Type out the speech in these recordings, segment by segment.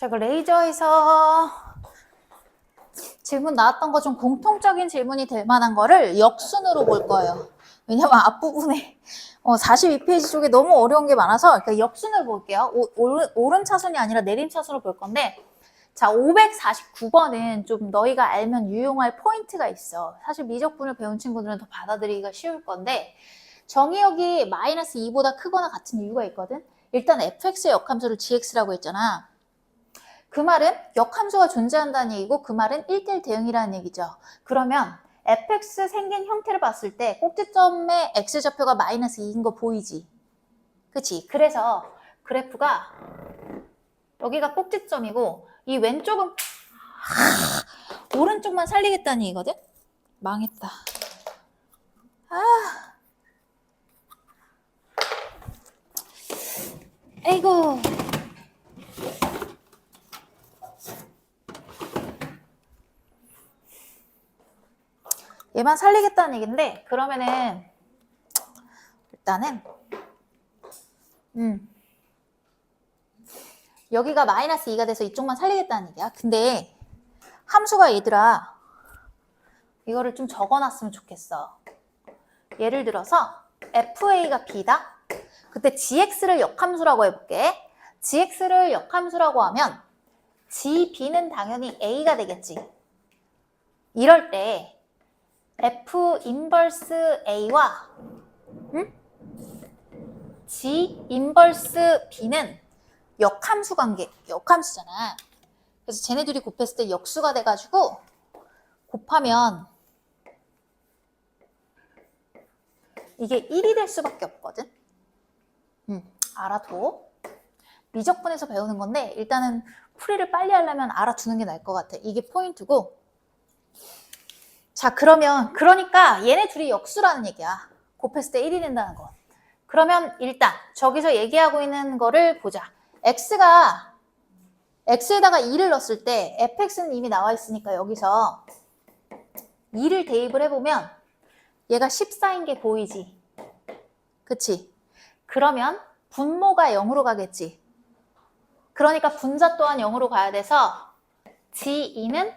자, 그 레이저에서 질문 나왔던 거 좀 공통적인 질문이 될 만한 거를 역순으로 볼 거예요. 왜냐면 앞부분에 42페이지 쪽에 너무 어려운 게 많아서 그러니까 역순을 볼게요. 오른 차순이 아니라 내림 차순으로 볼 건데, 자, 549번은 좀 너희가 알면 유용할 포인트가 있어. 사실 미적분을 배운 친구들은 더 받아들이기가 쉬울 건데, 정의역이 마이너스 2보다 크거나 같은 이유가 있거든. 일단 fx의 역함수를 gx라고 했잖아. 그 말은 역함수가 존재한다는 얘기고, 그 말은 1대1 대응이라는 얘기죠. 그러면 fx 생긴 형태를 봤을 때 꼭지점의 x좌표가 마이너스 2인 거 보이지? 그치? 그래서 그래프가 여기가 꼭지점이고 이 왼쪽은 오른쪽만 살리겠다는 얘기거든? 망했다. 에이구. 얘만 살리겠다는 얘긴데, 그러면은 일단은 여기가 마이너스 2가 돼서 이쪽만 살리겠다는 얘기야. 근데 함수가 얘들아 이거를 좀 적어놨으면 좋겠어. 예를 들어서 fa가 b다. 그때 gx를 역함수라고 해볼게. gx를 역함수라고 하면 gb는 당연히 a가 되겠지. 이럴 때 f 인버스 a와 g 인버스 b는 역함수 관계, 역함수잖아. 그래서 쟤네들이 곱했을 때 역수가 돼가지고 곱하면 이게 1이 될 수밖에 없거든. 알아둬. 미적분에서 배우는 건데 일단은 풀이를 빨리 하려면 알아두는 게 나을 것 같아. 이게 포인트고. 자, 그러니까 얘네 둘이 역수라는 얘기야. 곱했을 때 1이 된다는 거. 그러면 일단 저기서 얘기하고 있는 거를 보자. x에다가 2를 넣었을 때 fx는 이미 나와 있으니까 여기서 2를 대입을 해보면 얘가 14인 게 보이지? 그치? 그러면 분모가 0으로 가겠지? 그러니까 분자 또한 0으로 가야 돼서 g2는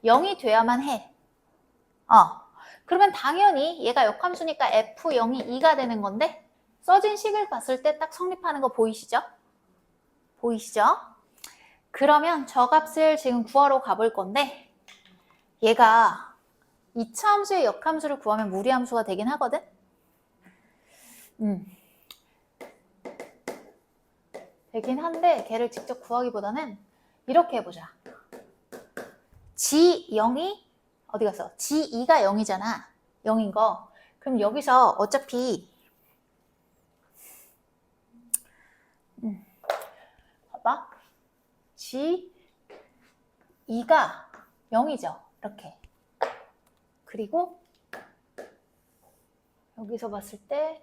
0이 돼야만 해. 그러면 당연히 얘가 역함수니까 f0이 2가 되는 건데 써진 식을 봤을 때 딱 성립하는 거 보이시죠? 보이시죠? 그러면 저 값을 지금 구하러 가볼 건데 얘가 2차 함수의 역함수를 구하면 무리함수가 되긴 하거든? 되긴 한데 걔를 직접 구하기보다는 이렇게 해보자. G0이 어디 갔어? G2가 0이잖아. 0인 거. 그럼 여기서 어차피 봐봐. G2가 0이죠. 이렇게. 그리고 여기서 봤을 때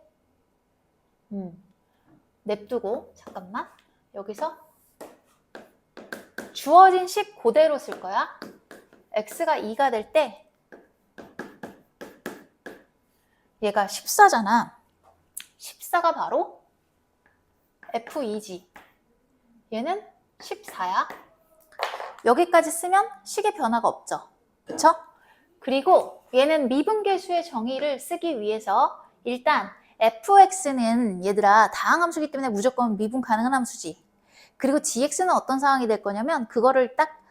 냅두고 잠깐만. 여기서 주어진 식 그대로 쓸 거야. x가 2가 될 때 얘가 14잖아. 14가 바로 f2지. 얘는 14야. 여기까지 쓰면 식의 변화가 없죠. 그쵸? 그리고 얘는 미분계수의 정의를 쓰기 위해서 일단 fx는 얘들아 다항함수기 때문에 무조건 미분 가능한 함수지. 그리고 gx는 어떤 상황이 될 거냐면 그거를 딱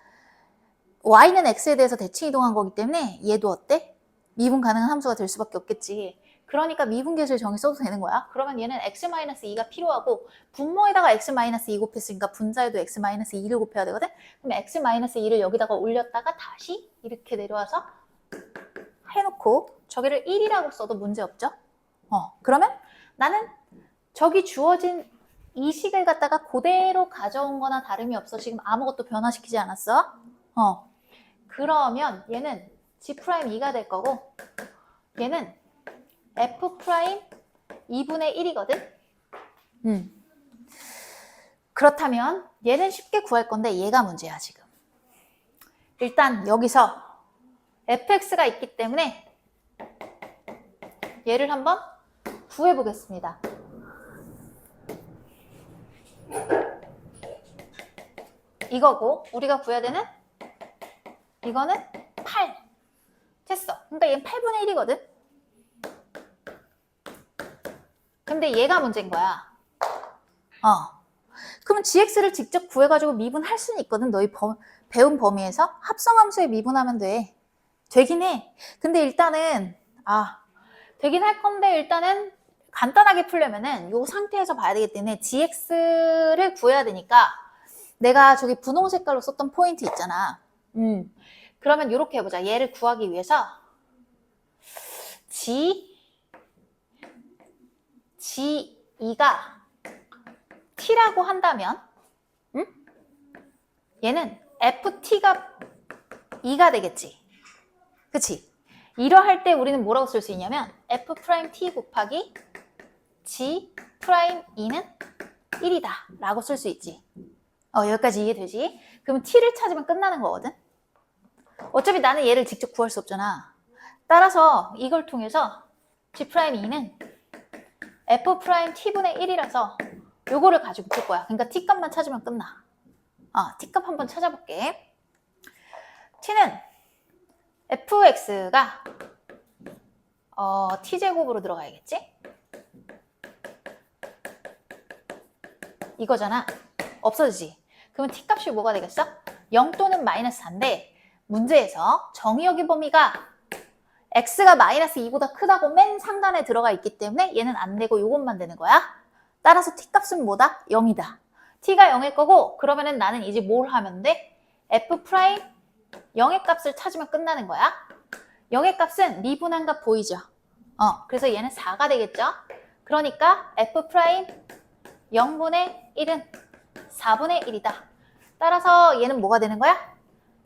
y는 x에 대해서 대칭 이동한 거기 때문에 얘도 어때? 미분 가능한 함수가 될 수밖에 없겠지. 그러니까 미분계수의 정의 써도 되는 거야. 그러면 얘는 x-2가 필요하고 분모에다가 x-2 곱했으니까 분자에도 x-2를 곱해야 되거든? 그럼 x-2를 여기다가 올렸다가 다시 이렇게 내려와서 해놓고 저기를 1이라고 써도 문제없죠? 그러면 나는 저기 주어진 이 식을 갖다가 그대로 가져온 거나 다름이 없어. 지금 아무것도 변화시키지 않았어? 그러면 얘는 G'2가 될 거고 얘는 F'2분의 1이거든? 그렇다면 얘는 쉽게 구할 건데 얘가 문제야 지금. 일단 여기서 fx가 있기 때문에 얘를 한번 구해보겠습니다. 이거고 우리가 구해야 되는 이거는 8. 됐어. 그러니까 얘는 8분의 1이거든. 근데 얘가 문제인 거야. 그러면 gx를 직접 구해가지고 미분할 수는 있거든. 너희 배운 범위에서 합성함수에 미분하면 돼. 되긴 해. 근데 일단은 되긴 할 건데 일단은 간단하게 풀려면은 이 상태에서 봐야 되기 때문에 gx를 구해야 되니까 내가 저기 분홍 색깔로 썼던 포인트 있잖아. 그러면 이렇게 해보자. 얘를 구하기 위해서 g2가 t라고 한다면 얘는 ft가 2가 되겠지. 그치? 이러할 때 우리는 뭐라고 쓸 수 있냐면 f't 곱하기 g'2는 1이다 라고 쓸 수 있지. 여기까지 이해되지? 그럼 t를 찾으면 끝나는 거거든. 어차피 나는 얘를 직접 구할 수 없잖아. 따라서 이걸 통해서 g'2는 f't분의 1이라서 요거를 가지고 풀 거야. 그러니까 t값만 찾으면 끝나. t값 한번 찾아볼게. t는 fx가 t제곱으로 들어가야겠지? 이거잖아. 없어지지? 그러면 t값이 뭐가 되겠어? 0 또는 마이너스 4인데 문제에서 정의역의 범위가 x가 마이너스 2보다 크다고 맨 상단에 들어가 있기 때문에 얘는 안 되고 요것만 되는 거야. 따라서 t값은 뭐다? 0이다. t가 0일 거고 그러면은 나는 이제 뭘 하면 돼? f' 0의 값을 찾으면 끝나는 거야. 0의 값은 미분한 값 보이죠? 그래서 얘는 4가 되겠죠? 그러니까 f' 0분의 1은 4분의 1이다. 따라서 얘는 뭐가 되는 거야?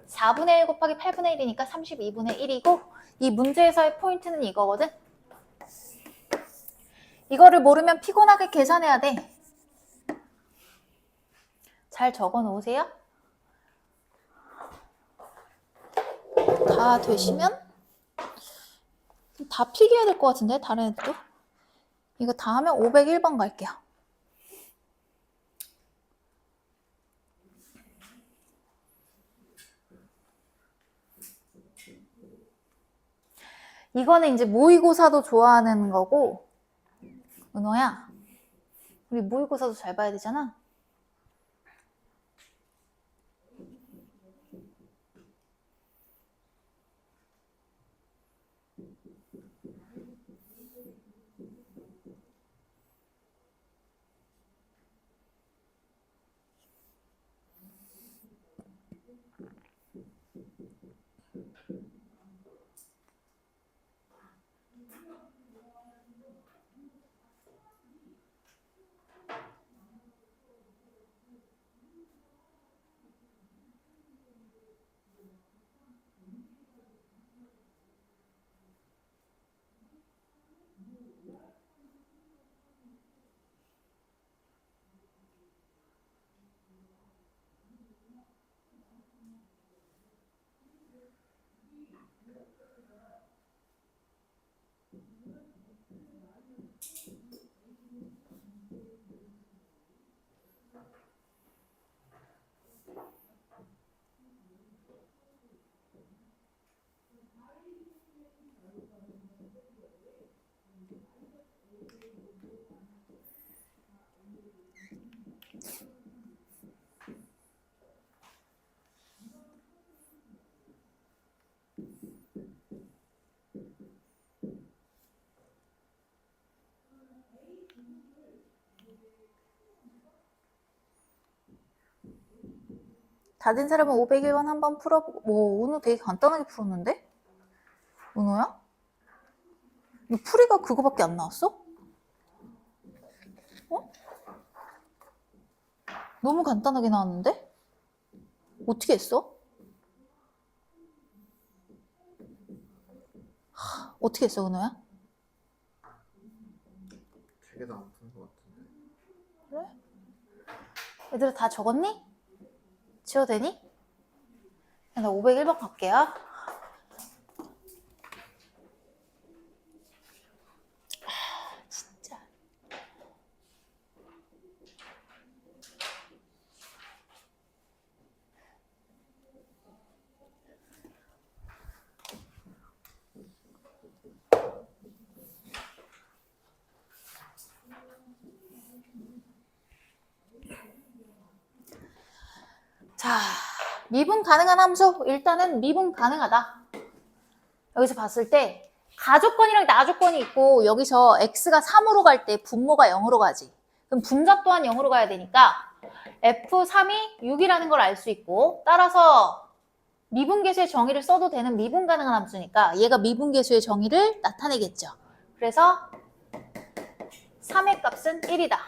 4분의 1 곱하기 8분의 1이니까 32분의 1이고 이 문제에서의 포인트는 이거거든? 이거를 모르면 피곤하게 계산해야 돼. 잘 적어 놓으세요. 다 되시면 다 필기해야 될 것 같은데 다른 애들도. 이거 다 하면 501번 갈게요. 이거는 이제 모의고사도 좋아하는 거고 은호야 우리 모의고사도 잘 봐야 되잖아. 다 된 사람은 501번 한번 풀어보고. 오늘 되게 간단하게 풀었는데? 은호야? 너 풀이가 그거밖에 안 나왔어? 너무 간단하게 나왔는데? 어떻게 했어? 어떻게 했어 은호야? 되게 다 안 푼 것 같은데. 그래? 얘들아 다 적었니? 지워도 되니? 나 501번 갈게요. 진짜. 자, 미분 가능한 함수. 일단은 미분 가능하다. 여기서 봤을 때 가조건이랑 나조건이 있고 여기서 x가 3으로 갈 때 분모가 0으로 가지. 그럼 분자 또한 0으로 가야 되니까 f3이 6이라는 걸 알 수 있고 따라서 미분계수의 정의를 써도 되는 미분 가능한 함수니까 얘가 미분계수의 정의를 나타내겠죠. 그래서 3의 값은 1이다.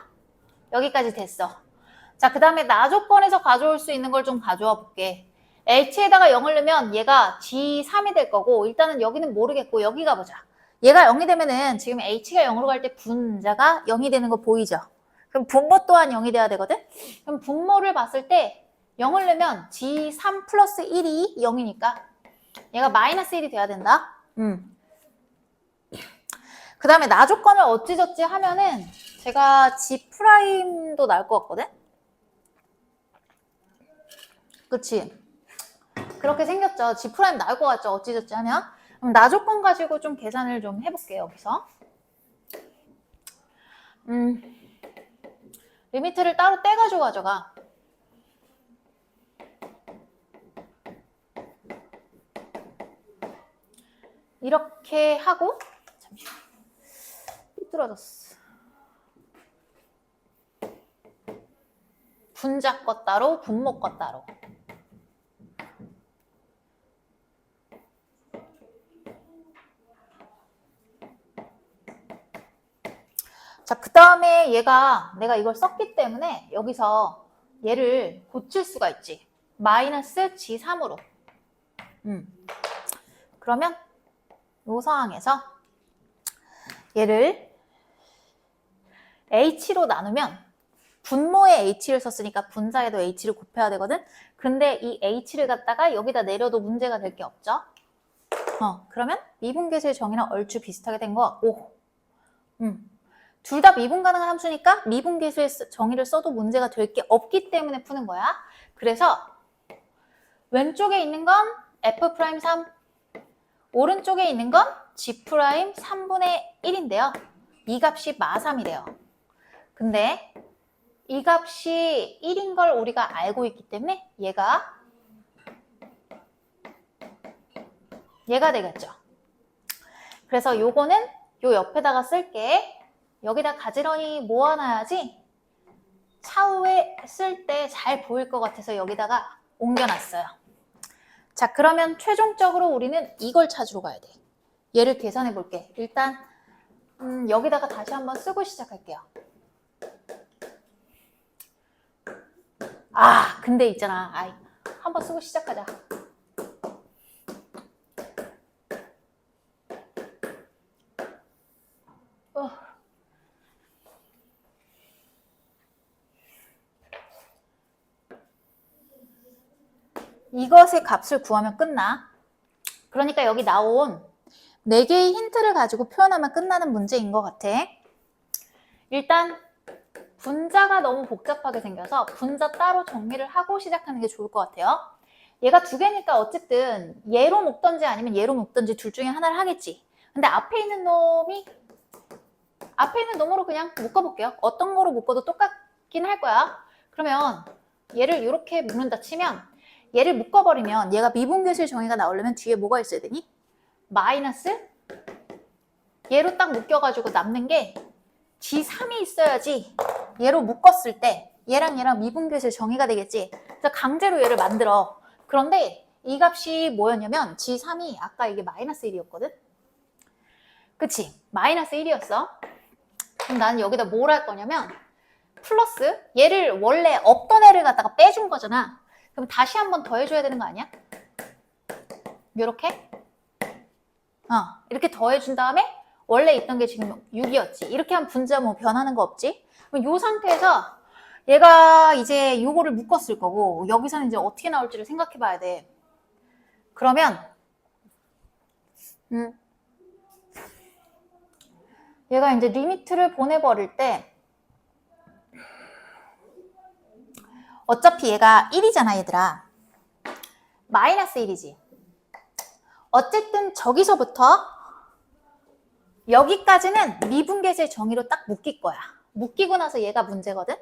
여기까지 됐어. 자, 그 다음에 나조건에서 가져올 수 있는 걸 좀 가져와 볼게. h에다가 0을 넣으면 얘가 g3이 될 거고 일단은 여기는 모르겠고 여기 가보자. 얘가 0이 되면은 지금 h가 0으로 갈 때 분자가 0이 되는 거 보이죠? 그럼 분모 또한 0이 돼야 되거든? 그럼 분모를 봤을 때 0을 넣으면 g3 플러스 1이 0이니까 얘가 마이너스 1이 돼야 된다. 그 다음에 나조건을 어찌저찌 하면은 제가 g'도 나올 것 같거든? 그치? 그렇게 생겼죠. G' 나올 것 같죠? 어찌저찌 하면. 그럼 나조건 가지고 좀 계산을 좀 해볼게요. 여기서. 리미트를 따로 떼가지고 가져가. 이렇게 하고 잠시만. 삐뚤어졌어. 분자 것 따로, 분모 것 따로. 자, 그 다음에 내가 이걸 썼기 때문에 여기서 얘를 고칠 수가 있지. 마이너스 G3으로. 그러면 이 상황에서 얘를 H로 나누면 분모에 H를 썼으니까 분자에도 H를 곱해야 되거든. 근데 이 H를 갖다가 여기다 내려도 문제가 될 게 없죠. 그러면 미분계수의 정의랑 얼추 비슷하게 된 것 같고 둘 다 미분 가능한 함수니까 미분계수의 정의를 써도 문제가 될 게 없기 때문에 푸는 거야. 그래서 왼쪽에 있는 건 F'3, 오른쪽에 있는 건 G'3분의 1인데요. 이 값이 마3이래요. 근데 이 값이 1인 걸 우리가 알고 있기 때문에 얘가 되겠죠. 그래서 요거는 요 옆에다가 쓸게. 여기다 가지런히 모아놔야지 차후에 쓸 때 잘 보일 것 같아서 여기다가 옮겨놨어요. 자, 그러면 최종적으로 우리는 이걸 찾으러 가야 돼. 얘를 계산해 볼게. 일단 여기다가 다시 한번 쓰고 시작할게요. 근데 있잖아. 한번 쓰고 시작하자. 이것의 값을 구하면 끝나. 그러니까 여기 나온 4개의 힌트를 가지고 표현하면 끝나는 문제인 것 같아. 일단 분자가 너무 복잡하게 생겨서 분자 따로 정리를 하고 시작하는 게 좋을 것 같아요. 얘가 2개니까 어쨌든 얘로 묶던지 아니면 얘로 묶던지 둘 중에 하나를 하겠지. 근데 앞에 있는 놈으로 그냥 묶어볼게요. 어떤 거로 묶어도 똑같긴 할 거야. 그러면 얘를 이렇게 묶는다 치면 얘를 묶어버리면 얘가 미분계수의 정의가 나오려면 뒤에 뭐가 있어야 되니? 마이너스 얘로 딱 묶여가지고 남는 게 G3이 있어야지 얘로 묶었을 때 얘랑 미분계수의 정의가 되겠지. 그래서 강제로 얘를 만들어. 그런데 이 값이 뭐였냐면 G3이 아까 이게 마이너스 1이었거든? 그치? 마이너스 1이었어. 그럼 나는 여기다 뭘 할 거냐면 플러스 얘를 원래 없던 애를 갖다가 빼준 거잖아. 그럼 다시 한번 더해줘야 되는 거 아니야? 요렇게? 이렇게 더해준 다음에 원래 있던 게 지금 6이었지. 이렇게 하면 분자 뭐 변하는 거 없지? 그럼 요 상태에서 얘가 이제 요거를 묶었을 거고 여기서는 이제 어떻게 나올지를 생각해 봐야 돼. 그러면 얘가 이제 리미트를 보내버릴 때 어차피 얘가 1이잖아, 얘들아. 마이너스 1이지. 어쨌든 저기서부터 여기까지는 미분계수의 정의로 딱 묶일 거야. 묶이고 나서 얘가 문제거든?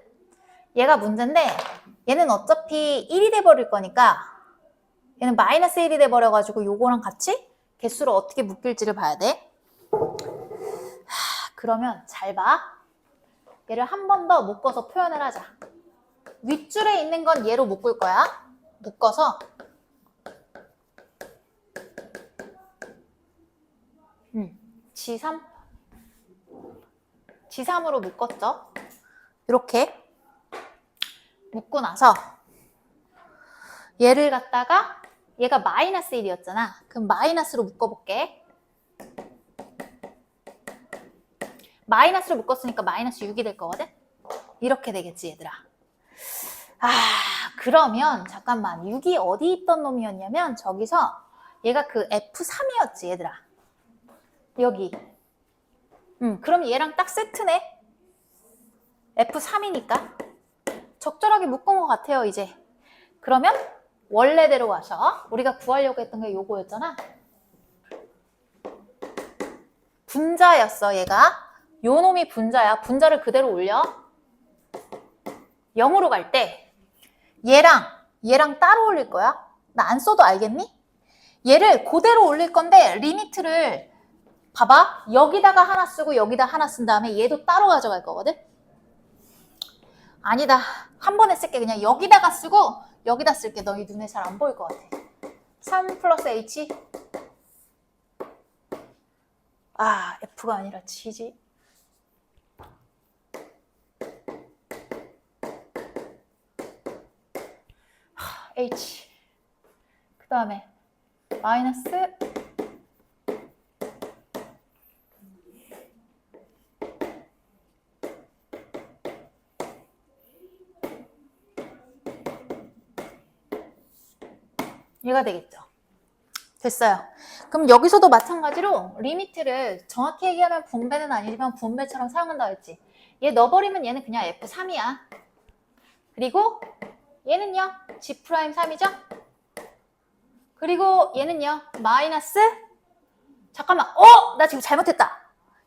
얘가 문제인데 얘는 어차피 1이 돼버릴 거니까 얘는 마이너스 1이 돼버려가지고 요거랑 같이 개수를 어떻게 묶일지를 봐야 돼. 그러면 잘 봐. 얘를 한 번 더 묶어서 표현을 하자. 윗줄에 있는 건 얘로 묶을 거야. 묶어서 G3 G3으로 묶었죠. 이렇게 묶고 나서 얘를 갖다가 얘가 마이너스 1이었잖아. 그럼 마이너스로 묶어볼게. 마이너스로 묶었으니까 마이너스 6이 될 거거든? 이렇게 되겠지, 얘들아. 아, 그러면 잠깐만. 6이 어디 있던 놈이었냐면 저기서 얘가 그 F3이었지, 얘들아. 여기. 그럼 얘랑 딱 세트네. F3이니까. 적절하게 묶은 것 같아요, 이제. 그러면 원래대로 와서 우리가 구하려고 했던 게 요거였잖아. 분자였어, 얘가. 요 놈이 분자야. 분자를 그대로 올려. 0으로 갈 때 얘랑 따로 올릴 거야. 나 안 써도 알겠니? 얘를 그대로 올릴 건데 리미트를 봐봐. 여기다가 하나 쓰고 여기다 하나 쓴 다음에 얘도 따로 가져갈 거거든. 아니다. 한 번에 쓸게. 그냥 여기다가 쓰고 여기다 쓸게. 너희 눈에 잘 안 보일 것 같아. 3 플러스 H. 아, F가 아니라 G지. H. 그 다음에 마이너스 얘가 되겠죠. 됐어요. 그럼 여기서도 마찬가지로 리미트를 정확히 얘기하면 분배는 아니지만 분배처럼 사용한다고 했지. 얘 넣어버리면 얘는 그냥 F3이야. 그리고 얘는요 G'3이죠. 그리고 얘는요 마이너스 잠깐만 나 지금 잘못했다.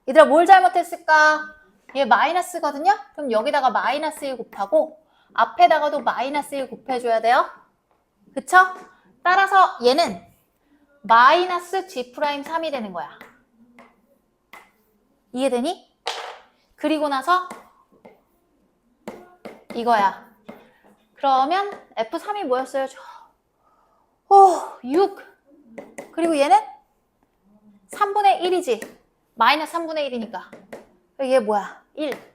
얘들아 뭘 잘못했을까? 얘 마이너스거든요. 그럼 여기다가 마이너스 1 곱하고 앞에다가도 마이너스 1 곱해줘야 돼요. 그쵸? 따라서 얘는 마이너스 G'3이 되는 거야. 이해되니? 그리고 나서 이거야. 그러면 F3이 뭐였어요? 6. 그리고 얘는 3분의 1이지. 마이너스 3분의 1이니까. 얘 뭐야? 1.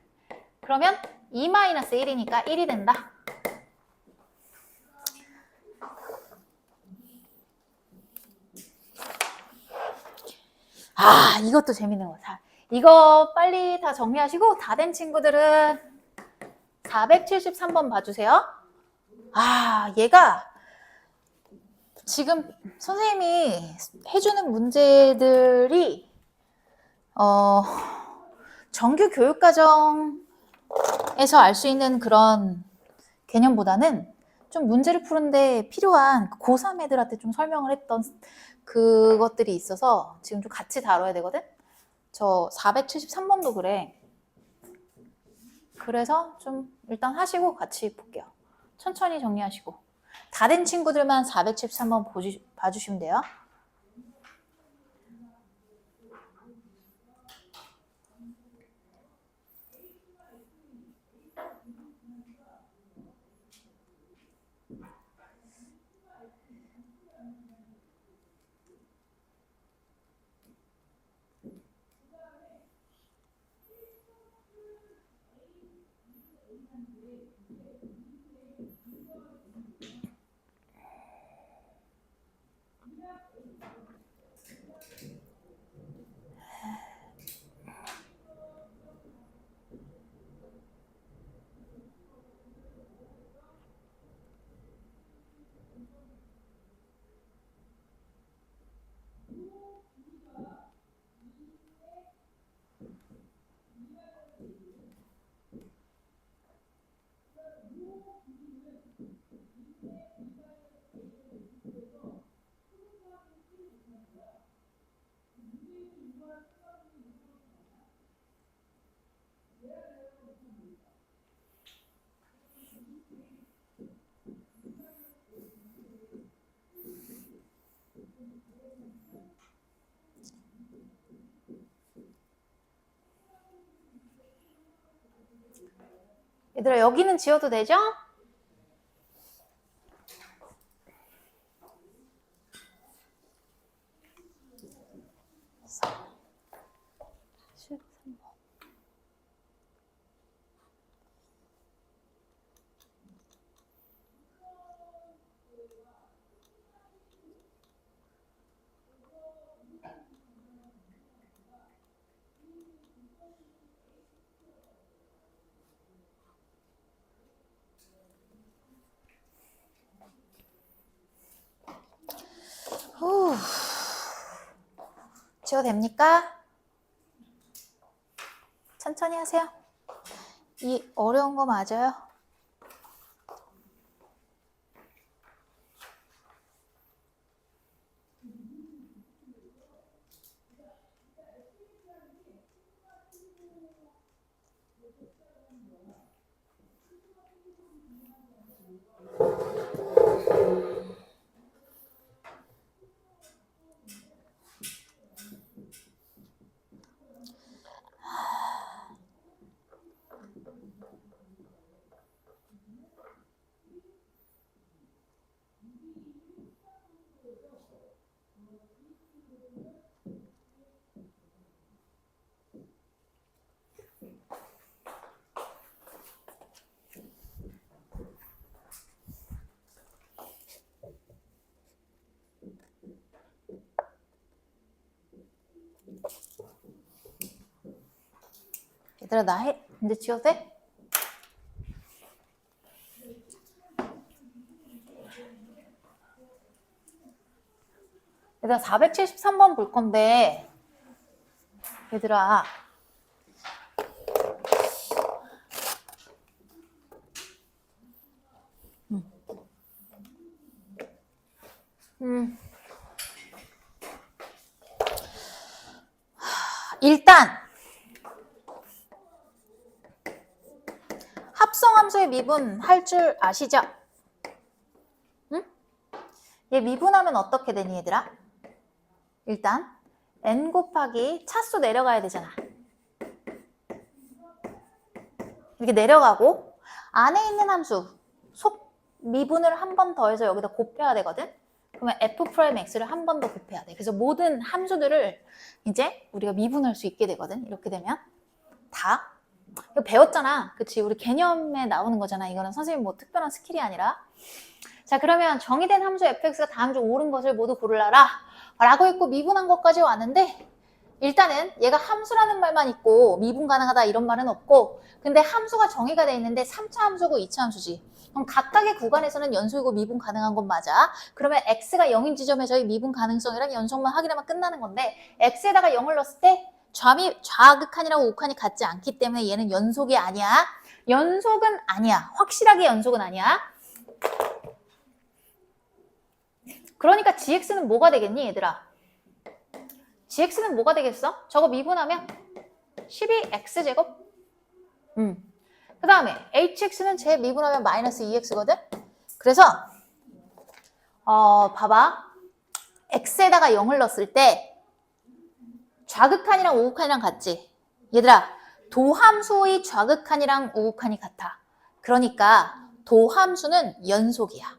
그러면 2 마이너스 1이니까 1이 된다. 아, 이것도 재밌는 거다. 이거 빨리 다 정리하시고 다 된 친구들은 473번 봐주세요. 아, 얘가 지금 선생님이 해주는 문제들이 정규 교육과정에서 알 수 있는 그런 개념보다는 좀 문제를 푸는데 필요한 고3 애들한테 좀 설명을 했던 그것들이 있어서 지금 좀 같이 다뤄야 되거든? 저 473번도 그래. 그래서 좀 일단 하시고 같이 볼게요. 천천히 정리하시고. 다 된 친구들만 473번 봐주시면 돼요. 얘들아, 여기는 지워도 되죠? 후. 지워도 됩니까? 천천히 하세요. 이 어려운 거 맞아요? 얘들아, 나 이제 지워도 돼? 얘들아, 473번 볼 건데, 얘들아, 일단 합성함수의 미분 할 줄 아시죠? 응? 얘 미분하면 어떻게 되니, 얘들아? 일단 n 곱하기 차수 내려가야 되잖아. 이렇게 내려가고 안에 있는 함수 속 미분을 한 번 더해서 여기다 곱해야 되거든. 그러면 f'x를 한 번 더 곱해야 돼. 그래서 모든 함수들을 이제 우리가 미분할 수 있게 되거든. 이렇게 되면 다 이거 배웠잖아. 그치? 우리 개념에 나오는 거잖아. 이거는 선생님 뭐 특별한 스킬이 아니라. 자, 그러면 정의된 함수 fx가 다음 중 옳은 것을 모두 고르라라 라고 했고 미분한 것까지 왔는데, 일단은 얘가 함수라는 말만 있고 미분 가능하다 이런 말은 없고, 근데 함수가 정의가 돼 있는데 3차 함수고 2차 함수지. 그럼 각각의 구간에서는 연속이고 미분 가능한 건 맞아. 그러면 x가 0인 지점에서의 미분 가능성이랑 연속만 확인하면 끝나는 건데, x에다가 0을 넣었을 때 좌극한이랑 우극한이 같지 않기 때문에 얘는 연속이 아니야. 연속은 아니야. 확실하게 연속은 아니야. 그러니까 gx는 뭐가 되겠니, 얘들아? gx는 뭐가 되겠어? 저거 미분하면 12x제곱? 그 다음에 hx는 제 미분하면 마이너스 2x거든? 그래서 봐봐. x에다가 0을 넣었을 때 좌극한이랑 우극한이랑 같지? 얘들아, 도함수의 좌극한이랑 우극한이 같아. 그러니까 도함수는 연속이야.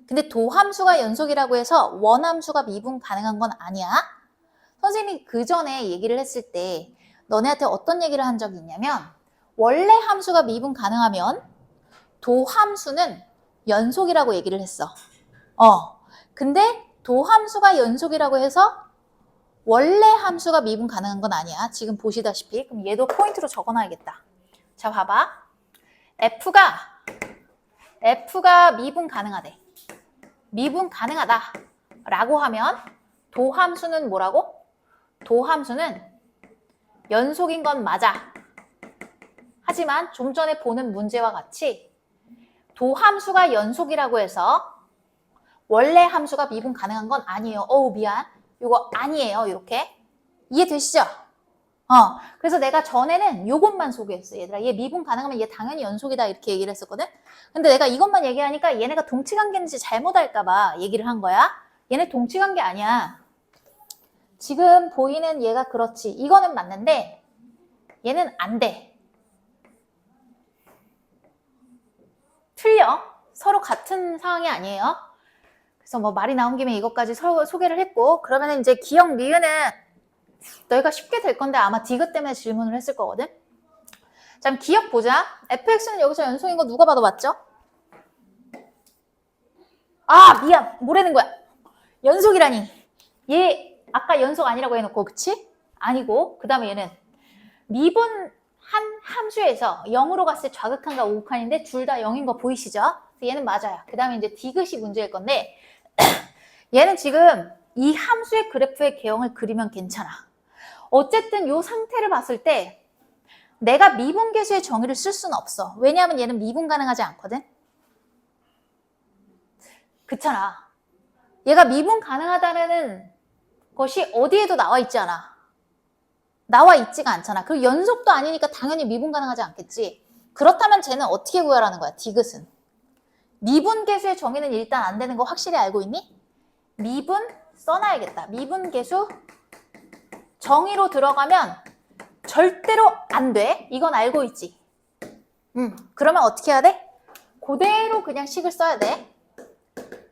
근데 도함수가 연속이라고 해서 원함수가 미분 가능한 건 아니야. 선생님이 그 전에 얘기를 했을 때 너네한테 어떤 얘기를 한 적이 있냐면, 원래 함수가 미분 가능하면 도함수는 연속이라고 얘기를 했어. 근데 도함수가 연속이라고 해서 원래 함수가 미분 가능한 건 아니야. 지금 보시다시피. 그럼 얘도 포인트로 적어놔야겠다. 자, 봐봐. F가 미분 가능하대. 미분 가능하다 라고 하면 도함수는 뭐라고? 도함수는 연속인 건 맞아. 하지만 좀 전에 보는 문제와 같이 도함수가 연속이라고 해서 원래 함수가 미분 가능한 건 아니에요. 미안. 이거 아니에요. 이렇게. 이해되시죠? 그래서 내가 전에는 이것만 소개했어. 얘들아, 얘 미분 가능하면 얘 당연히 연속이다 이렇게 얘기를 했었거든. 근데 내가 이것만 얘기하니까 얘네가 동치관계인지 잘못할까봐 얘기를 한 거야. 얘네 동치관계 아니야. 지금 보이는 얘가 그렇지. 이거는 맞는데 얘는 안 돼. 틀려. 서로 같은 상황이 아니에요. 그래서 뭐 말이 나온 김에 이것까지 소개를 했고, 그러면 이제 기억 니은은 너희가 쉽게 될 건데 아마 디귿 때문에 질문을 했을 거거든. 자, 그럼 기억 보자. fx는 여기서 연속인 거 누가 봐도 맞죠? 아, 미안. 뭐라는 거야? 연속이라니. 얘 아까 연속 아니라고 해놓고, 그치? 아니고, 그 다음에 얘는 미분 한 함수에서 0으로 갔을 때 좌극한과 우극한인데 둘 다 0인 거 보이시죠? 얘는 맞아요. 그 다음에 이제 디귿이 문제일 건데 얘는 지금 이 함수의 그래프의 개형을 그리면 괜찮아. 어쨌든 이 상태를 봤을 때 내가 미분계수의 정의를 쓸 수는 없어. 왜냐하면 얘는 미분 가능하지 않거든. 그렇잖아. 얘가 미분 가능하다는 것이 어디에도 나와 있지 않아. 나와 있지가 않잖아. 그리고 연속도 아니니까 당연히 미분 가능하지 않겠지. 그렇다면 쟤는 어떻게 구하라는 거야, 디귿은. 미분계수의 정의는 일단 안 되는 거 확실히 알고 있니? 미분 써놔야겠다. 미분계수 정의로 들어가면 절대로 안 돼. 이건 알고 있지. 그러면 어떻게 해야 돼? 그대로 그냥 식을 써야 돼.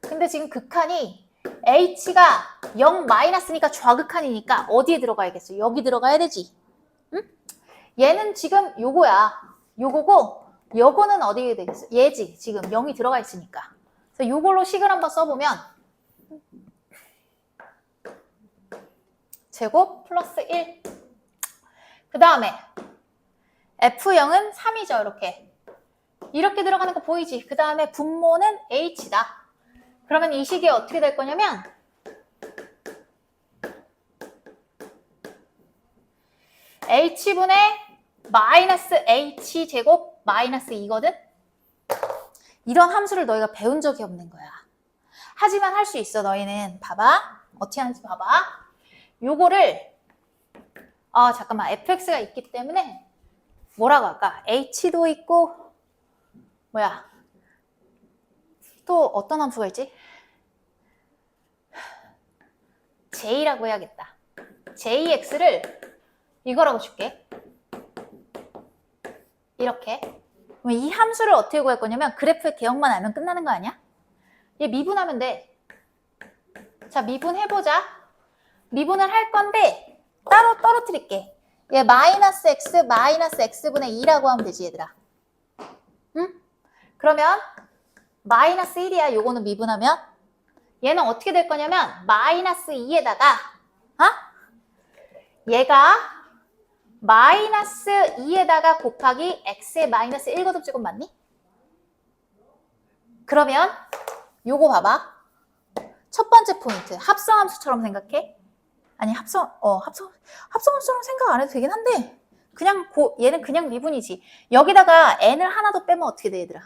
근데 지금 극한이 h가 0 마이너스니까 좌극한이니까 어디에 들어가야겠어? 여기 들어가야 되지. 응? 얘는 지금 요거야. 요거고 요거는 어디에 되겠어? 얘지. 지금 0이 들어가 있으니까. 그래서 요걸로 식을 한번 써보면 제곱 플러스 1. 그 다음에 F0은 3이죠. 이렇게 들어가는 거 보이지? 그 다음에 분모는 H다. 그러면 이 식이 어떻게 될 거냐면 H분의 마이너스 H 제곱 마이너스 2거든? 이런 함수를 너희가 배운 적이 없는 거야. 하지만 할 수 있어. 너희는 봐봐. 어떻게 하는지 봐봐. 요거를 잠깐만 fx가 있기 때문에 뭐라고 할까? h도 있고 또 어떤 함수가 있지? j라고 해야겠다. jx를 이거라고 줄게. 이렇게. 그럼 이 함수를 어떻게 구할 거냐면 그래프의 개형만 알면 끝나는 거 아니야? 얘 미분하면 돼. 자, 미분해보자. 미분을 할 건데 따로 떨어뜨릴게. 얘 마이너스 x분의 2라고 하면 되지, 얘들아. 응? 그러면 마이너스 1이야. 요거는 미분하면. 얘는 어떻게 될 거냐면 마이너스 2에다가 얘가 마이너스 2에다가 곱하기 x의 마이너스 1거듭제곱 맞니? 그러면 요거 봐봐. 첫 번째 포인트. 합성함수처럼 생각해. 아니 합성함수처럼 생각 안 해도 되긴 한데 얘는 그냥 미분이지. 여기다가 n을 하나 더 빼면 어떻게 돼, 얘들아?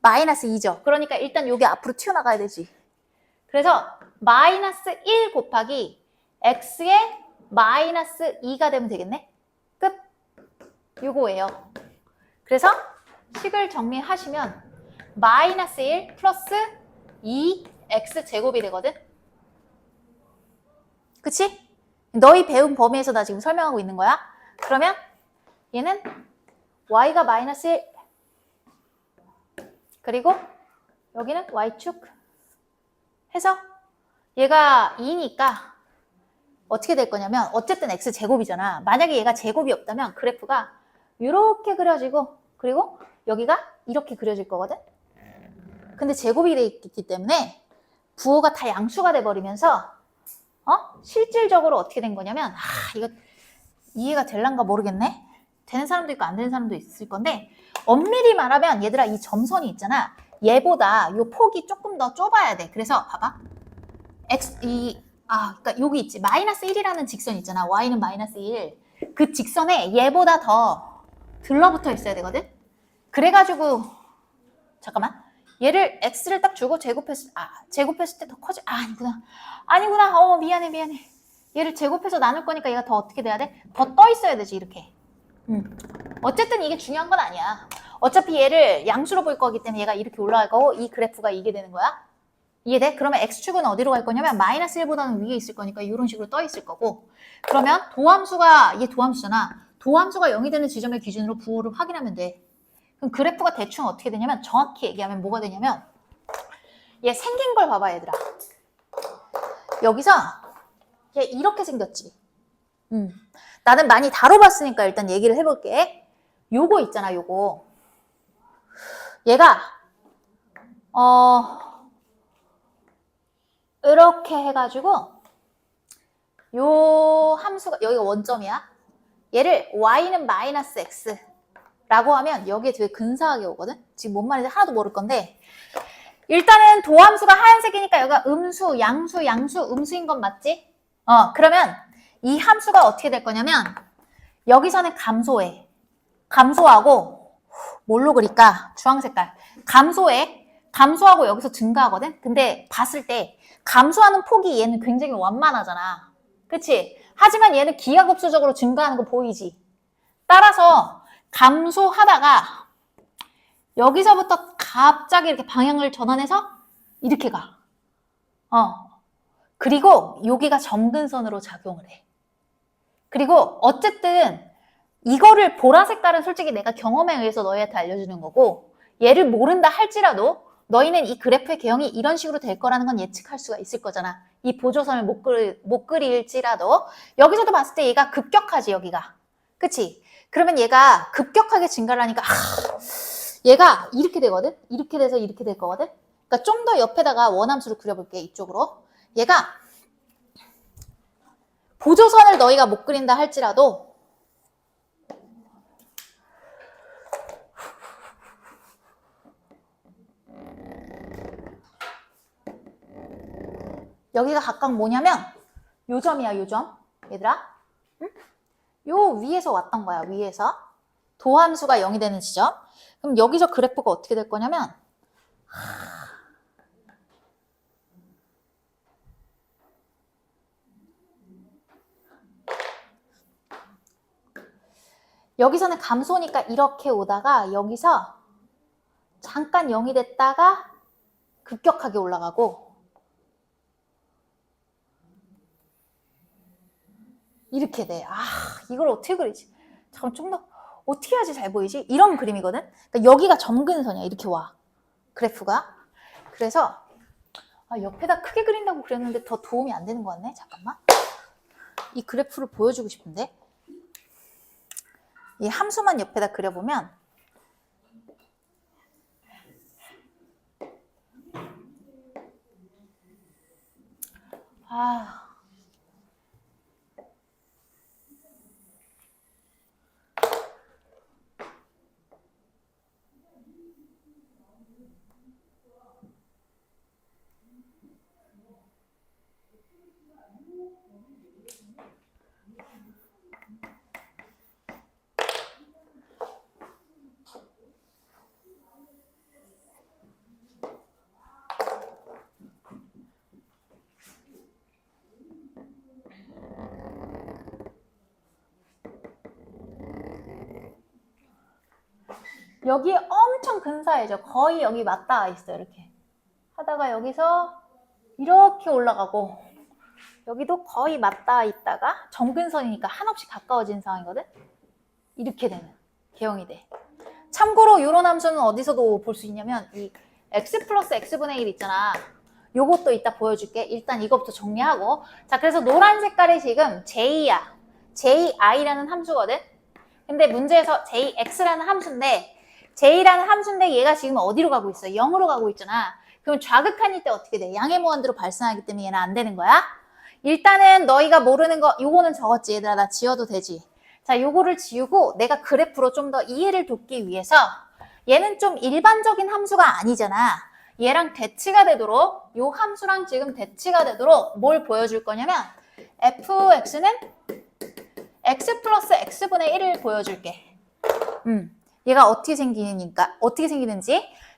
마이너스 2죠. 그러니까 일단 요게 앞으로 튀어나가야 되지. 그래서 마이너스 1 곱하기 x의 마이너스 2가 되면 되겠네? 끝. 요거예요. 그래서 식을 정리하시면 마이너스 1 플러스 2x 제곱이 되거든? 그치? 너희 배운 범위에서 나 지금 설명하고 있는 거야. 그러면 얘는 y가 마이너스 1 그리고 여기는 y축 해서 얘가 2니까 어떻게 될 거냐면 어쨌든 x제곱이잖아. 만약에 얘가 제곱이 없다면 그래프가 이렇게 그려지고 그리고 여기가 이렇게 그려질 거거든. 근데 제곱이 돼 있기 때문에 부호가 다 양수가 돼버리면서 실질적으로 어떻게 된 거냐면 이거 이해가 될란가 모르겠네. 되는 사람도 있고 안 되는 사람도 있을 건데 엄밀히 말하면 얘들아 이 점선이 있잖아. 얘보다 요 폭이 조금 더 좁아야 돼. 그래서 봐봐. 그러니까 여기 있지. 마이너스 1이라는 직선 있잖아. y는 마이너스 1. 그 직선에 얘보다 더 들러붙어 있어야 되거든. 그래가지고 잠깐만. 얘를 x를 딱 주고 제곱했을 때 더 커지. 아니구나. 미안해. 얘를 제곱해서 나눌 거니까 얘가 더 어떻게 돼야 돼? 더 떠 있어야 되지, 이렇게. 어쨌든 이게 중요한 건 아니야. 어차피 얘를 양수로 볼 거기 때문에 얘가 이렇게 올라갈 거고 이 그래프가 이게 되는 거야. 이해돼? 그러면 x축은 어디로 갈 거냐면 마이너스 1보다는 위에 있을 거니까 이런 식으로 떠 있을 거고 그러면 얘 도함수잖아. 도함수가 0이 되는 지점을 기준으로 부호를 확인하면 돼. 그럼 그래프가 대충 어떻게 되냐면 정확히 얘기하면 뭐가 되냐면 얘 생긴 걸 봐봐 얘들아. 여기서 얘 이렇게 생겼지. 나는 많이 다뤄봤으니까 일단 얘기를 해볼게. 요거 있잖아 요거. 얘가 이렇게 해가지고 요 함수가 여기가 원점이야. 얘를 y는 마이너스 x라고 하면 여기에 되게 근사하게 오거든. 지금 뭔 말인지 하나도 모를 건데 일단은 도함수가 하얀색이니까 여기가 음수, 양수, 양수, 음수인 건 맞지? 그러면 이 함수가 어떻게 될 거냐면 여기서는 감소해. 감소하고 뭘로 그릴까? 주황 색깔. 감소하고 여기서 증가하거든? 근데 봤을 때 감소하는 폭이 얘는 굉장히 완만하잖아. 그치? 하지만 얘는 기하급수적으로 증가하는 거 보이지? 따라서 감소하다가 여기서부터 갑자기 이렇게 방향을 전환해서 이렇게 가. 그리고 여기가 점근선으로 작용을 해. 그리고 어쨌든 이거를 보라 색깔은 솔직히 내가 경험에 의해서 너희한테 알려주는 거고 얘를 모른다 할지라도 너희는 이 그래프의 개형이 이런 식으로 될 거라는 건 예측할 수가 있을 거잖아. 이 보조선을 못 그릴지라도 여기서도 봤을 때 얘가 급격하지 여기가. 그치? 그러면 얘가 급격하게 증가를 하니까 얘가 이렇게 되거든? 이렇게 돼서 이렇게 될 거거든? 그러니까 좀 더 옆에다가 원함수를 그려볼게 이쪽으로. 얘가 보조선을 너희가 못 그린다 할지라도 여기가 각각 뭐냐면 요 점이야 요 점. 얘들아 응? 요 위에서 왔던 거야 위에서 도함수가 0이 되는 지점. 그럼 여기서 그래프가 어떻게 될 거냐면 여기서는 감소니까 이렇게 오다가 여기서 잠깐 0이 됐다가 급격하게 올라가고 이렇게 돼. 이걸 어떻게 그리지? 잠깐 좀 더 어떻게 해야지 잘 보이지? 이런 그림이거든. 그러니까 여기가 점근선이야. 이렇게 와. 그래프가. 그래서 옆에다 크게 그린다고 그랬는데 더 도움이 안 되는 것 같네. 잠깐만. 이 그래프를 보여주고 싶은데 이 함수만 옆에다 그려보면 여기 엄청 근사해져. 거의 여기 맞닿아 있어. 이렇게 하다가 여기서 이렇게 올라가고 여기도 거의 맞닿아 있다가 점근선이니까 한없이 가까워진 상황이거든. 이렇게 되는 개형이 돼. 참고로 이런 함수는 어디서도 볼 수 있냐면 이 x 플러스 x분의 1 있잖아. 요것도 이따 보여줄게. 일단 이거부터 정리하고. 자, 그래서 노란 색깔이 지금 j야. ji라는 함수거든. 근데 문제에서 jx라는 함수인데 j라는 함수인데 얘가 지금 어디로 가고 있어? 0으로 가고 있잖아. 그럼 좌극한일 때 어떻게 돼? 양의 무한대로 발생하기 때문에 얘는 안 되는 거야. 일단은 너희가 모르는 거 요거는 적었지. 얘들아 나 지워도 되지. 자, 요거를 지우고 내가 그래프로 좀 더 이해를 돕기 위해서 얘는 좀 일반적인 함수가 아니잖아. 얘랑 대치가 되도록 요 함수랑 지금 대치가 되도록 뭘 보여줄 거냐면 fx는 x 플러스 x분의 1을 보여줄게. 얘가 어떻게 생기는지.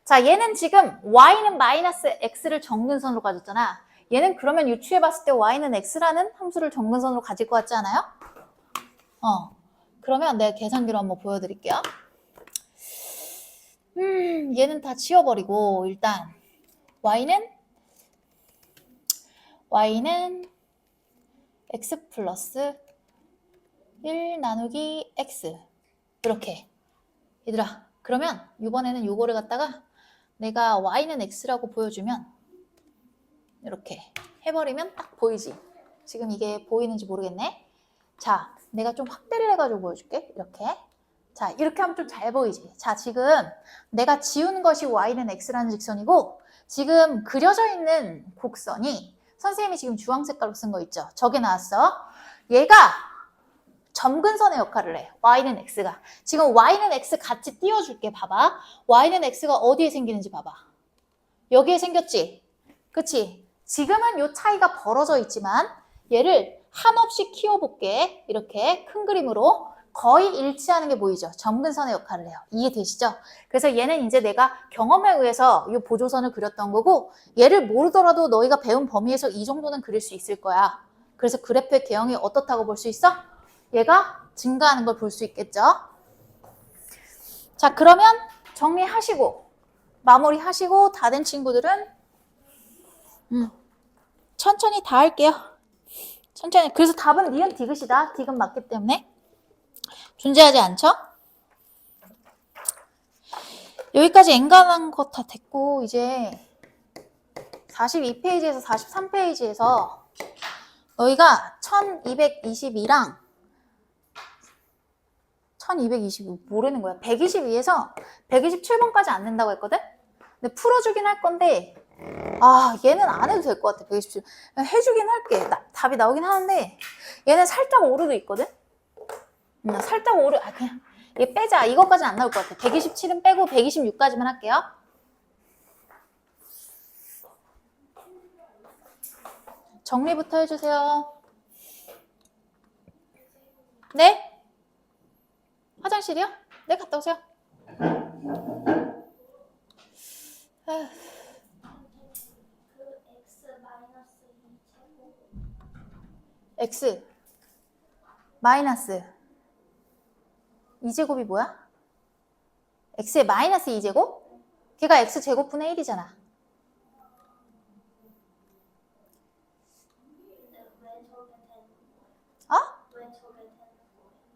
자, 얘는 지금 y는 마이너스 x를 정근선으로 가졌잖아. 얘는 그러면 유추해봤을 때 y는 x라는 함수를 정근선으로 가질 것 같지 않아요? 그러면 내가 계산기로 한번 보여드릴게요. 얘는 다 지워버리고 일단 y는 x 플러스 1 나누기 x 이렇게. 얘들아 그러면 이번에는 요거를 갖다가 내가 y는 x라고 보여주면 이렇게 해버리면 딱 보이지. 지금 이게 보이는지 모르겠네. 자, 내가 좀 확대를 해가지고 보여줄게. 이렇게. 자, 이렇게 하면 좀 잘 보이지. 자, 지금 내가 지운 것이 y는 x라는 직선이고 지금 그려져 있는 곡선이 선생님이 지금 주황 색깔로 쓴 거 있죠? 저게 나왔어. 얘가 점근선의 역할을 해. y는 x가. 지금 y는 x 같이 띄워줄게. 봐봐. y는 x가 어디에 생기는지 봐봐. 여기에 생겼지? 그치? 지금은 요 차이가 벌어져 있지만 얘를 한없이 키워볼게. 이렇게 큰 그림으로 거의 일치하는 게 보이죠? 점근선의 역할을 해요. 이해되시죠? 그래서 얘는 이제 내가 경험에 의해서 이 보조선을 그렸던 거고 얘를 모르더라도 너희가 배운 범위에서 이 정도는 그릴 수 있을 거야. 그래서 그래프의 개형이 어떻다고 볼 수 있어? 얘가 증가하는 걸 볼 수 있겠죠? 자, 그러면 정리하시고 마무리하시고 다 된 친구들은 천천히 다 할게요. 천천히. 그래서 답은 니은 디귿이다. 디귿 맞기 때문에 존재하지 않죠? 여기까지 엔간한 거 다 됐고 이제 42페이지에서 43페이지에서 너희가 1222랑 1222 뭐라는 거야? 122에서 127번까지 안 된다고 했거든? 근데 풀어주긴 할 건데 얘는 안 해도 될 것 같아. 127 해주긴 할게. 답이 나오긴 하는데 얘는 살짝 오류도 있거든? 살짝 오류 그냥 얘 빼자. 이것까지는 안 나올 것 같아. 127은 빼고 126까지만 할게요. 정리부터 해주세요. 네? 화장실이요? 네, 갔다 오세요. x 마이너스 2제곱이 뭐야? x의 마이너스 2제곱? 걔가 x제곱분의 1이잖아.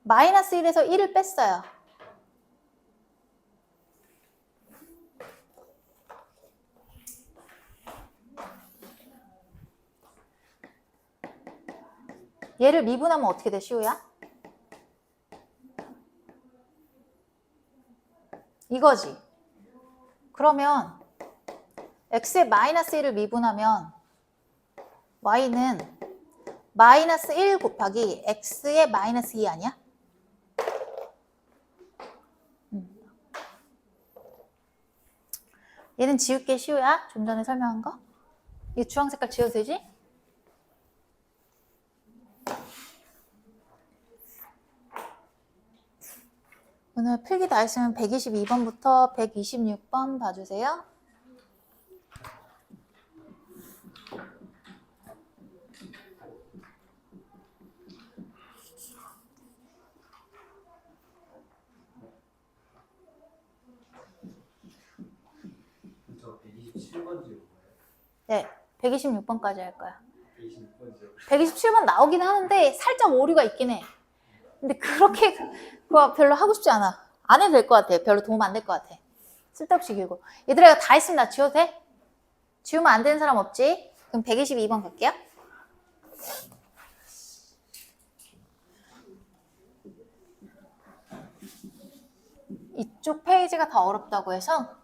마이너스 1에서 1을 뺐어요. 얘를 미분하면 어떻게 돼, 시우야? 이거지. 그러면 x의 마이너스 1을 미분하면 y는 마이너스 1 곱하기 x의 마이너스 2 아니야? 얘는 지울게, 시우야. 좀 전에 설명한 거. 이 주황 색깔 지워도 되지? 오늘 필기 다 했으면 122번부터 126번 봐주세요. 저 127번지요. 네, 126번까지 할 거야. 126번지요. 127번 나오긴 하는데 살짝 오류가 있긴 해. 근데 그렇게 그거 별로 하고 싶지 않아. 안 해도 될 것 같아. 별로 도움 안 될 것 같아. 쓸데없이 길고. 얘들아 이거 다 했으면 나 지워도 돼? 지우면 안 되는 사람 없지? 그럼 122번 갈게요. 이쪽 페이지가 더 어렵다고 해서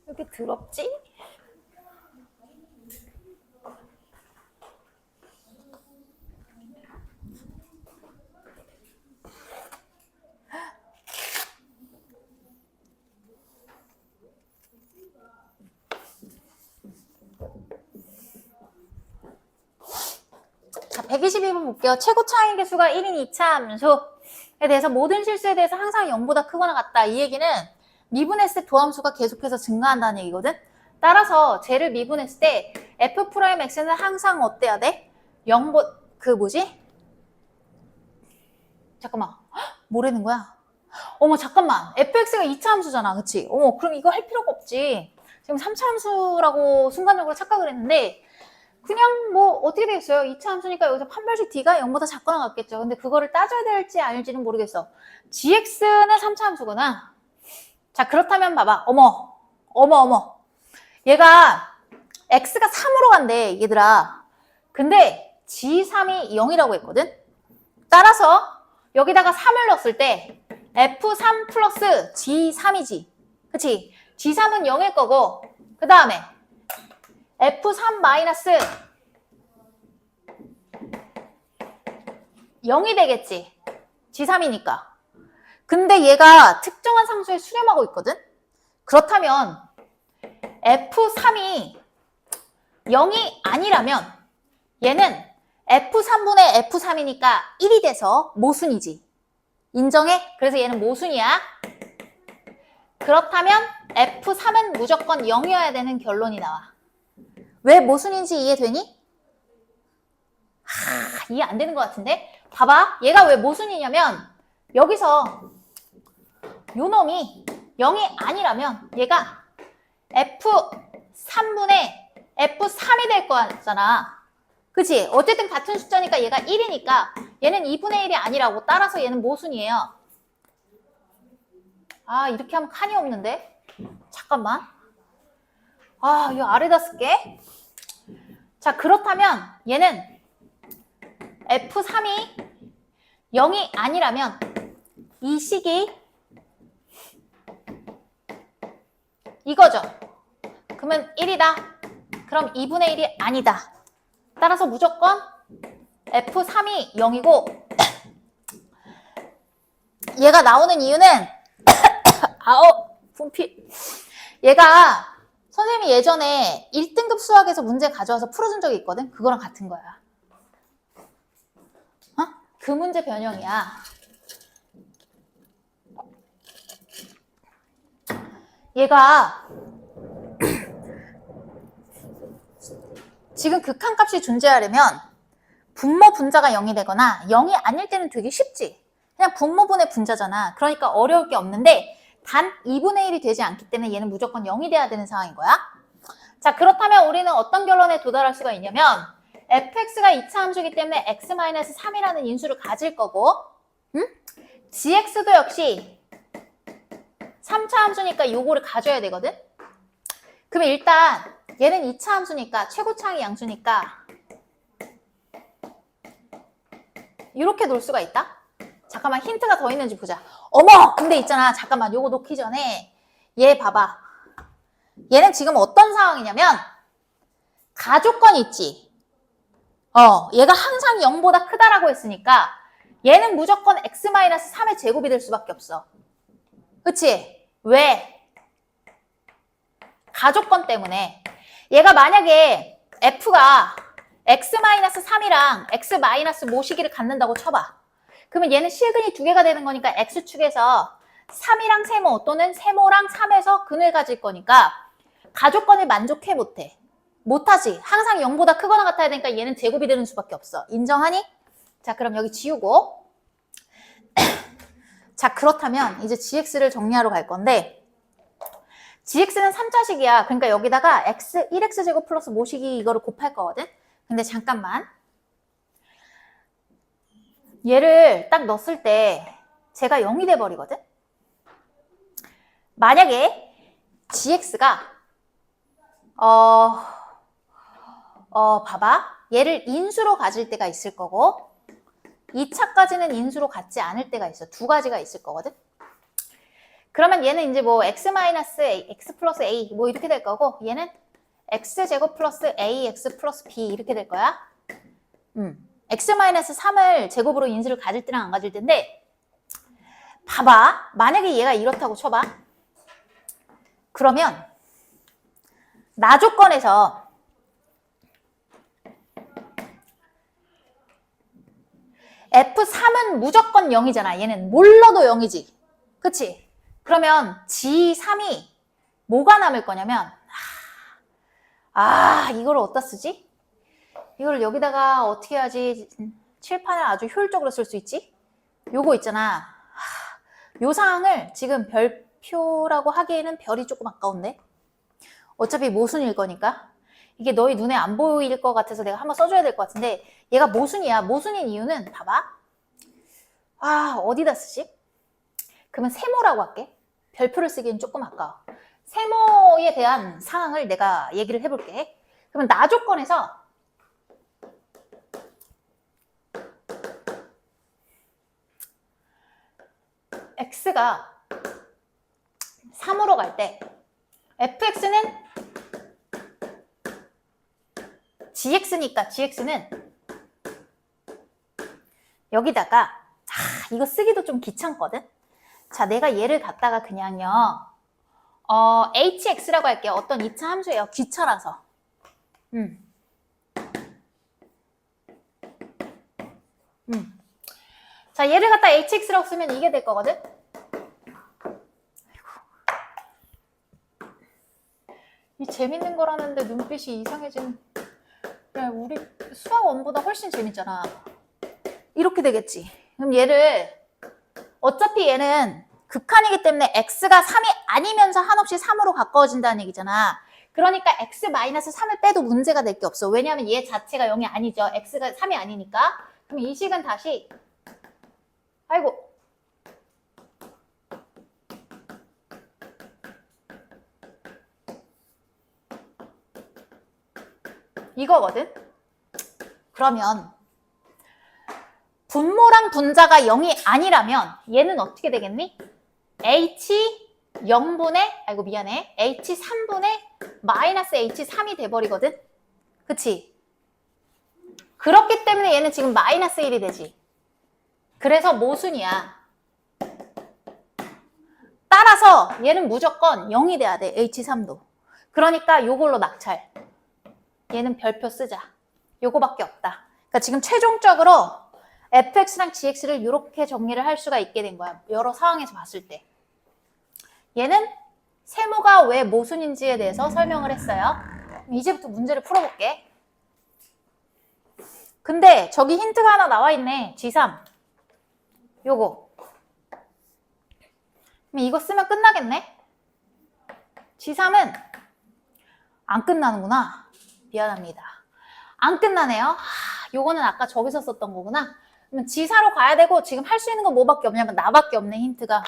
왜 이렇게 더럽지? 122번 볼게요. 최고 차이 개수가 1인 이차함수에 대해서 모든 실수에 대해서 항상 0보다 크거나 같다. 이 얘기는 미분했을 때 도함수가 계속해서 증가한다는 얘기거든. 따라서 쟤를 미분했을 때 f'x는 항상 어때야 돼? 0보 그 뭐지? 잠깐만. 헉, 뭐라는 거야? 어머 잠깐만. fx가 2차 함수잖아. 그치? 어머 그럼 이거 할 필요가 없지. 지금 3차 함수라고 순간적으로 착각을 했는데 그냥 뭐 어떻게 되겠어요? 2차 함수니까 여기서 판별식 d가 0보다 작거나 같겠죠. 근데 그거를 따져야 될지 아닐지는 모르겠어. gx는 3차 함수구나. 자 그렇다면 봐봐. 어머 얘가 x가 3으로 간대 얘들아. 근데 g3이 0이라고 했거든. 따라서 여기다가 3을 넣었을 때 f3 플러스 g3이지. 그치? g3은 0일 거고 그 다음에 f3 마이너스 0이 되겠지. g3이니까. 근데 얘가 특정한 상수에 수렴하고 있거든? 그렇다면 f3이 0이 아니라면 얘는 f3분의 f3이니까 1이 돼서 모순이지. 인정해? 그래서 얘는 모순이야. 그렇다면 f3은 무조건 0이어야 되는 결론이 나와. 왜 모순인지 이해되니? 이해 안 되는 것 같은데? 봐봐. 얘가 왜 모순이냐면 여기서 요 놈이 0이 아니라면 얘가 f3분의 f3이 될 거잖아. 그치? 어쨌든 같은 숫자니까 얘가 1이니까 얘는 2분의 1이 아니라고. 따라서 얘는 모순이에요. 아 이렇게 하면 칸이 없는데? 잠깐만. 아 이거 아래다 쓸게. 자 그렇다면 얘는 f3이 0이 아니라면 이 식이 이거죠. 그러면 1이다. 그럼 2분의 1이 아니다. 따라서 무조건 f3이 0이고 얘가 나오는 이유는 분필. 얘가 선생님이 예전에 1등급 수학에서 문제 가져와서 풀어준 적이 있거든? 그거랑 같은 거야. 그 문제 변형이야. 얘가 지금 극한값이 존재하려면 분모 분자가 0이 되거나 0이 아닐 때는 되게 쉽지. 그냥 분모분의 분자잖아. 그러니까 어려울 게 없는데 단 2분의 1이 되지 않기 때문에 얘는 무조건 0이 돼야 되는 상황인 거야. 자 그렇다면 우리는 어떤 결론에 도달할 수가 있냐면 fx가 2차 함수이기 때문에 x-3이라는 인수를 가질 거고 gx도 역시 3차 함수니까 요거를 가져야 되거든. 그러면 일단 얘는 2차 함수니까 최고차항이 양수니까 이렇게 놓을 수가 있다. 잠깐만 힌트가 더 있는지 보자. 어머! 근데 있잖아. 잠깐만 요거 놓기 전에 얘 봐봐. 얘는 지금 어떤 상황이냐면 가조건 있지. 얘가 항상 0보다 크다라고 했으니까 얘는 무조건 x-3의 제곱이 될 수밖에 없어. 그치? 왜? 가조건 때문에. 얘가 만약에 f가 x-3이랑 x-모시기를 갖는다고 쳐봐. 그러면 얘는 실근이 두 개가 되는 거니까 x축에서 3이랑 세모 또는 세모랑 3에서 근을 가질 거니까 가조건을 만족해 못해. 못하지. 항상 0보다 크거나 같아야 되니까 얘는 제곱이 되는 수밖에 없어. 인정하니? 자 그럼 여기 지우고 자 그렇다면 이제 gx를 정리하러 갈 건데 gx는 3차식이야. 그러니까 여기다가 1x제곱 플러스 모시기 이거를 곱할 거거든. 근데 잠깐만. 얘를 딱 넣었을 때 제가 0이 돼버리거든. 만약에 gx가 봐봐. 얘를 인수로 가질 때가 있을 거고 2차까지는 인수로 갖지 않을 때가 있어. 두 가지가 있을 거거든. 그러면 얘는 이제 뭐 x 플러스 a 뭐 이렇게 될 거고 얘는 x제곱 플러스 ax 플러스 b 이렇게 될 거야. x-3을 제곱으로 인수를 가질 때랑 안 가질 텐데 봐봐. 만약에 얘가 이렇다고 쳐봐. 그러면 나조건에서 F3은 무조건 0이잖아. 얘는 몰라도 0이지. 그치? 그러면 G3이 뭐가 남을 거냐면 이걸 어디다 쓰지? 이걸 여기다가 어떻게 해야지 칠판을 아주 효율적으로 쓸 수 있지? 요거 있잖아. 요 상황을 지금 별표라고 하기에는 별이 조금 아까운데? 어차피 모순일 거니까. 이게 너희 눈에 안 보일 것 같아서 내가 한번 써줘야 될 것 같은데 얘가 모순이야. 모순인 이유는 봐봐. 어디다 쓰지? 그러면 세모라고 할게. 별표를 쓰기엔 조금 아까워. 세모에 대한 상황을 내가 얘기를 해볼게. 그러면 나 조건에서 x가 3으로 갈 때 fx는 gx니까 gx는 여기다가 이거 쓰기도 좀 귀찮거든? 자, 내가 얘를 갖다가 그냥요 hx라고 할게요. 어떤 2차 함수예요. 귀찮아서. 자, 얘를 갖다 hx라고 쓰면 이게 될 거거든? 이 재밌는 거라는데 눈빛이 이상해진. 야, 우리 수학 원보다 훨씬 재밌잖아. 이렇게 되겠지. 그럼 얘를 어차피 얘는 극한이기 때문에 x가 3이 아니면서 한없이 3으로 가까워진다는 얘기잖아. 그러니까 x-3을 빼도 문제가 될 게 없어. 왜냐하면 얘 자체가 0이 아니죠. x가 3이 아니니까. 그럼 이 식은 다시 아이고 이거거든. 그러면 분모랑 분자가 0이 아니라면 얘는 어떻게 되겠니? h0분의 아이고 미안해 h3분의 마이너스 h3이 돼버리거든. 그치? 그렇기 때문에 얘는 지금 마이너스 1이 되지. 그래서 모순이야. 따라서 얘는 무조건 0이 돼야 돼. h3도. 그러니까 요걸로 낙찰. 얘는 별표 쓰자. 요거밖에 없다. 그러니까 지금 최종적으로 fx랑 gx를 이렇게 정리를 할 수가 있게 된 거야. 여러 상황에서 봤을 때. 얘는 세모가 왜 모순인지에 대해서 설명을 했어요. 이제부터 문제를 풀어볼게. 근데 저기 힌트가 하나 나와 있네. G3. 요거. 그럼 이거 쓰면 끝나겠네? G3은 안 끝나는구나. 미안합니다. 안 끝나네요. 요거는 아까 저기서 썼던 거구나. 그러면 G4로 가야 되고 지금 할 수 있는 건 뭐밖에 없냐면 나밖에 없네. 힌트가.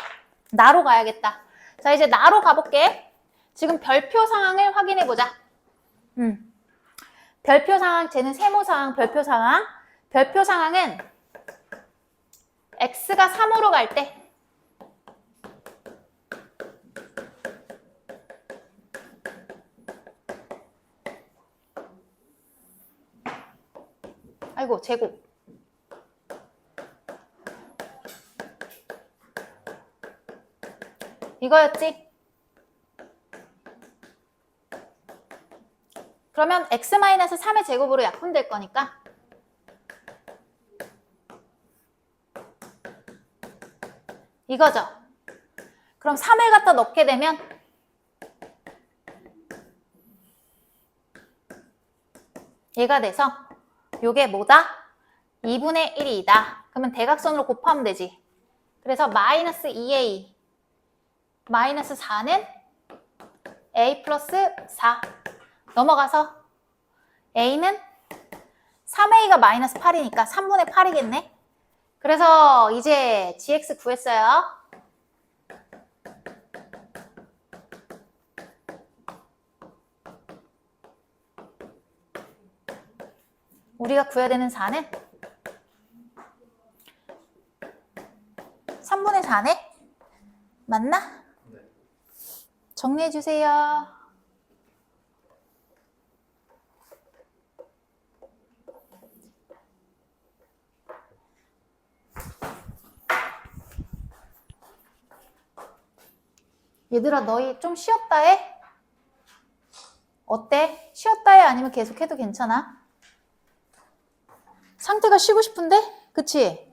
나로 가야겠다. 자, 이제 나로 가볼게. 지금 별표 상황을 확인해 보자. 별표 상황, 쟤는 세모 상황, 별표 상황. 별표 상황은 x가 3으로 갈 때 아이고 제곱 이거였지? 그러면 x-3의 제곱으로 약분될 거니까 이거죠. 그럼 3을 갖다 넣게 되면 얘가 돼서 요게 뭐다? 2분의 1이다. 그러면 대각선으로 곱하면 되지. 그래서 마이너스 2a 마이너스 4는 a 플러스 4 넘어가서 a는 3a가 마이너스 8이니까 3분의 8이겠네. 그래서 이제 gx 구했어요. 우리가 구해야 되는 4는 3분의 4네? 맞나? 네. 정리해 주세요. 얘들아 너희 좀 쉬었다 해? 어때? 쉬었다 해? 아니면 계속 해도 괜찮아? 상태가 쉬고 싶은데? 그치?